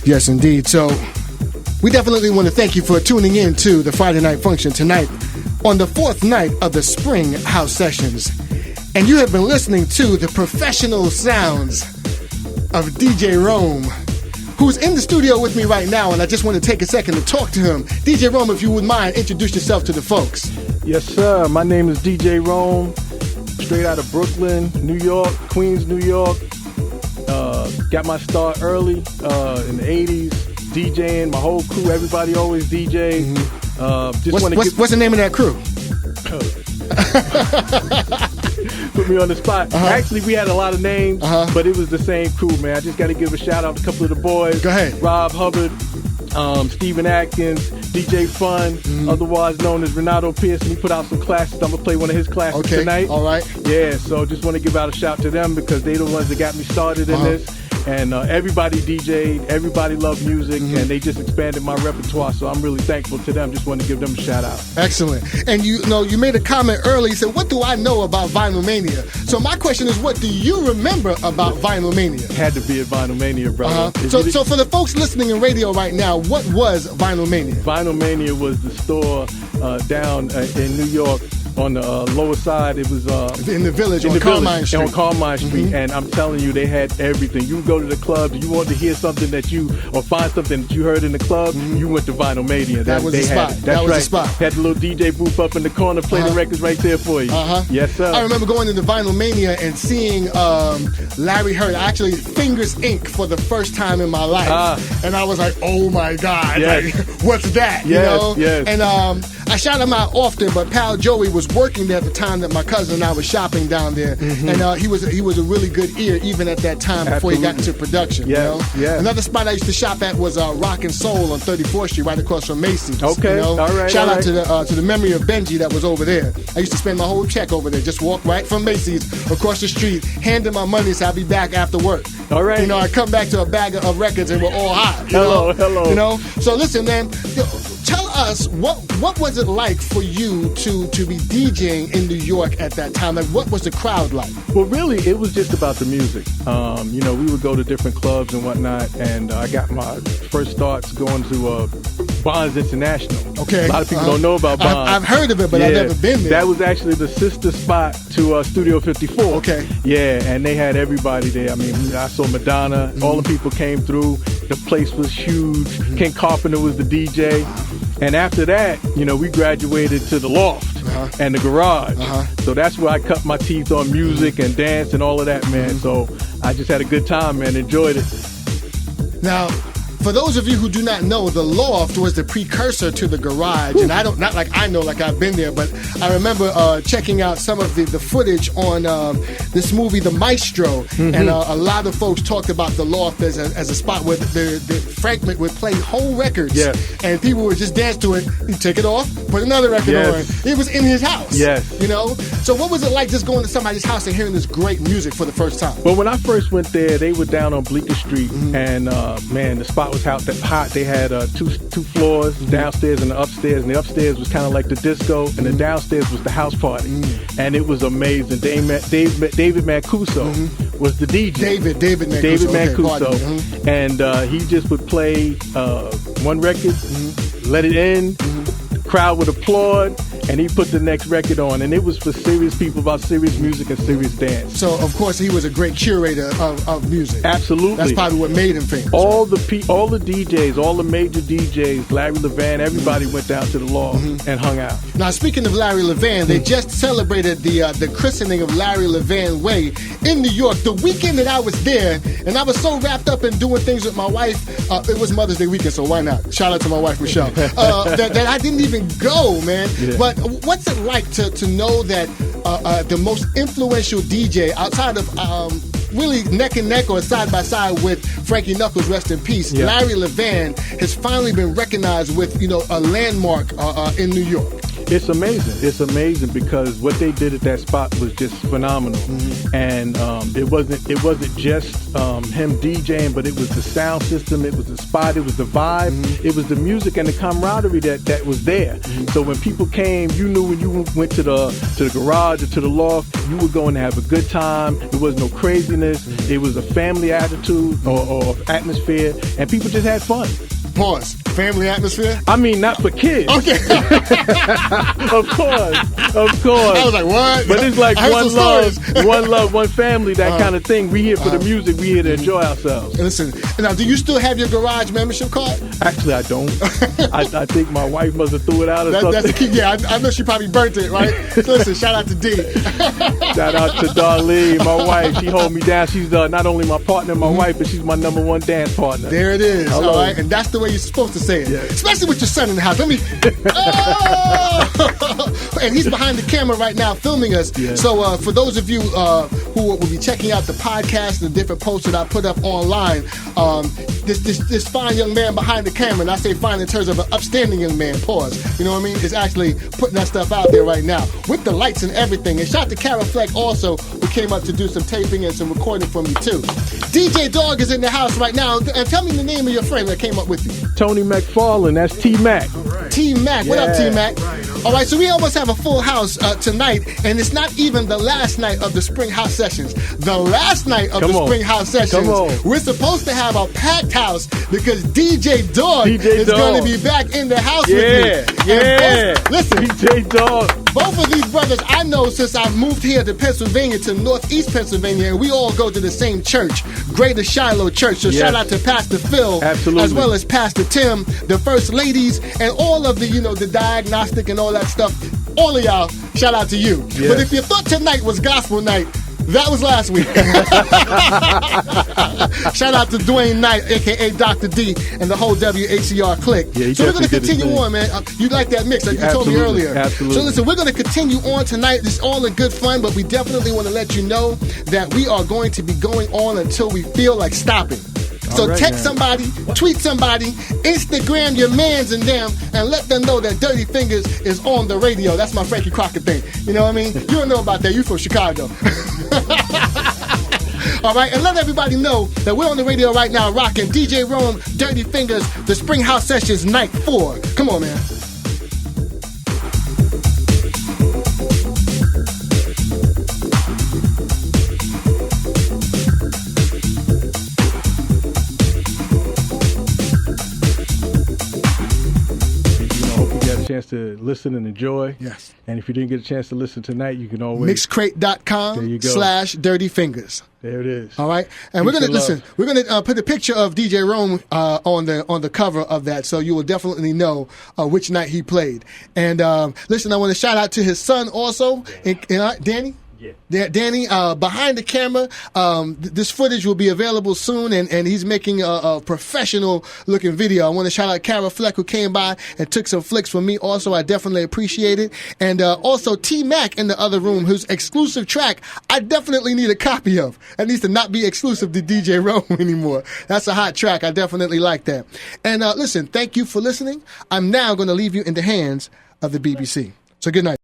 Yes, indeed. So we definitely want to thank you for tuning in to the Friday Night Function tonight on the fourth night of the Spring House Sessions. And you have been listening to the professional sounds of DJ Jerome, who's in the studio with me right now, and I just want to take a second to talk to him. DJ Jerome, if you would mind, introduce yourself to the folks. Yes, sir. My name is DJ Jerome, straight out of Brooklyn, New York, Queens, New York. Got my start early in the 80s, DJing, my whole crew, everybody always DJ. What's the name of that crew? Put me on the spot. Actually, we had a lot of names, but it was the same crew, man. I just got to give a shout out to a couple of the boys. Go ahead. Rob Hubbard, Stephen Atkins, DJ Fun, otherwise known as Renato Pearson. He put out some classes. I'm going to play one of his classes tonight. All right. Yeah, so just want to give out a shout to them because they the ones that got me started in this. And everybody DJ'd, everybody loved music, and they just expanded my repertoire, so I'm really thankful to them. Just want to give them a shout out. Excellent. And you made a comment earlier, you said, what do I know about Vinyl Mania? So my question is, what do you remember about Vinyl Mania? Had to be at Vinyl Mania, brother. So for the folks listening in radio right now, what was Vinyl Mania? Vinyl Mania was the store down in New York. On the lower side, it was in the village on Carmine Street. On Carmine Street, and I'm telling you, they had everything. You go to the club, you want to hear something or find something that you heard in the club, you went to Vinyl Mania. That was the spot. That's right. The spot. Had the little DJ booth up in the corner, play the records right there for you. Yes, sir. I remember going into Vinyl Mania and seeing Larry Heard, actually Fingers Inc. for the first time in my life, and I was like, oh my God, like, what's that? Yes, yes. And I shout him out often, but Pal Joey was working there at the time that my cousin and I was shopping down there, and he was a really good ear even at that time before he got into production. Yes, yes. Another spot I used to shop at was Rock and Soul on 34th Street, right across from Macy's. Okay, all right. Shout out to the memory of Benji that was over there. I used to spend my whole check over there, just walk right from Macy's across the street, handing my money so I'd be back after work. All right. I come back to a bag of records and we're all hot. Hello. So listen, man. Tell us what was it like for you to be DJing in New York at that time? Like, what was the crowd like? Well, really, it was just about the music. We would go to different clubs and whatnot, and I got my first starts going to Bonds International. Okay. A lot of people don't know about Bonds. I've heard of it, but I've never been there. That was actually the sister spot to Studio 54. Okay. Yeah, and they had everybody there. I mean, I saw Madonna. All the people came through. The place was huge. Ken Carpenter was the DJ. And after that, we graduated to the loft and the garage. So that's where I cut my teeth on music and dance and all of that, man. So I just had a good time, man. Enjoyed it. Now, for those of you who do not know, the loft was the precursor to the garage, and not like I know, like I've been there, but I remember checking out some of the footage on this movie, The Maestro, and a lot of folks talked about the loft as a spot where the Frank would play whole records, and people would just dance to it. He'd take it off, put another record on. It was in his house. Yes. So what was it like just going to somebody's house and hearing this great music for the first time? Well, when I first went there, they were down on Bleecker Street, and man, the spot was hot. They had two floors, downstairs and the upstairs, and the upstairs was kind of like the disco, and the downstairs was the house party, and it was amazing. David Mancuso was the DJ. David Mancuso, and he just would play one record, let it in, the crowd would applaud, and he put the next record on, and it was for serious people about serious music and serious dance. So, of course, he was a great curator of music. Absolutely. That's probably what made him famous. All the DJs, all the major DJs, Larry Levan, everybody went down to the loft and hung out. Now, speaking of Larry Levan, they just celebrated the christening of Larry Levan Way in New York the weekend that I was there, and I was so wrapped up in doing things with my wife. It was Mother's Day weekend, so why not? Shout out to my wife, Michelle. That I didn't even go, man. Yeah. But what's it like to know that the most influential DJ outside of really neck and neck or side by side with Frankie Knuckles, rest in peace, Larry Levan has finally been recognized with a landmark in New York? It's amazing. It's amazing because what they did at that spot was just phenomenal. And it wasn't just him DJing, but it was the sound system, it was the spot, it was the vibe, it was the music and the camaraderie that was there. So when people came, you knew when you went to the garage or to the loft, you were going to have a good time. There was no craziness. It was a family attitude or atmosphere, and people just had fun. Pause. Family atmosphere? I mean, not for kids. Okay. Of course. I was like, what? But it's like one love, one family, that kind of thing. We here for the music. We here to enjoy ourselves. And listen, now, do you still have your garage membership card? Actually, I don't. I think my wife must have threw it out or something. That's the key. Yeah, I know she probably burnt it, right? So listen, shout out to D. Shout out to Darlene, my wife. She hold me down. She's not only my partner, my wife, but she's my #1 dance partner. There it is. Hello. All right, and that's the way you're supposed to say it, especially with your son in the house. And he's behind the camera right now filming us. Yeah. So for those of you who will be checking out the podcast and the different posts that I put up online, this fine young man behind the camera, and I say fine in terms of an upstanding young man, pause, you know what I mean, is actually putting that stuff out there right now with the lights and everything. And shout out to Cara Fleck also, who came up to do some taping and some recording for me too. DJ Dog is in the house right now, and tell me the name of your friend that came up with you. Tony McFarlane, that's T-Mac. Right. T-Mac, what up T-Mac? All right, so we almost have a full house tonight, and it's not even the last night of the Spring House Sessions. The last night of Spring House Sessions, we're supposed to have a packed house because DJ Dog is going to be back in the house with me. Yeah, listen, DJ Dog. Both of these brothers I know since I moved here to Pennsylvania, to Northeast Pennsylvania, and we all go to the same church, Greater Shiloh Church. So shout out to Pastor Phil, as well as Pastor Tim, the First Ladies, and all of the, the diagnostic and all that stuff. All of y'all, shout out to you. Yes. But if you thought tonight was gospel night, that was last week. Shout out to Dwayne Knight, a.k.a. Dr. D, and the whole WHCR clique. Yeah, so we're going to continue on, man. You like that mix, like you told me earlier. Absolutely. So listen, we're going to continue on tonight. This is all in good fun, but we definitely want to let you know that we are going to be going on until we feel like stopping. So text somebody, tweet somebody, Instagram your mans and them, and let them know that Dirty Fingers is on the radio. That's my Frankie Crocker thing. You know what I mean? You don't know about that. You from Chicago. All right, and let everybody know that we're on the radio right now rocking DJ Jerome, Dirty Fingers, the Spring House Sessions Night 4. Come on, man. Chance to listen and enjoy. Yes. And if you didn't get a chance to listen tonight, you can always Mixcrate.com/DirtyFingers. There it is. All right. And we're going to listen. We're going to put a picture of DJ Rome on the cover of that, so you will definitely know which night he played. And listen, I want to shout out to his son also, Danny. Yeah, Danny, behind the camera, this footage will be available soon, and he's making a professional-looking video. I want to shout out Cara Fleck, who came by and took some flicks for me also. I definitely appreciate it. And also T-Mac in the other room, whose exclusive track I definitely need a copy of. That needs to not be exclusive to DJ Rome anymore. That's a hot track. I definitely like that. And listen, thank you for listening. I'm now going to leave you in the hands of the BBC. So good night.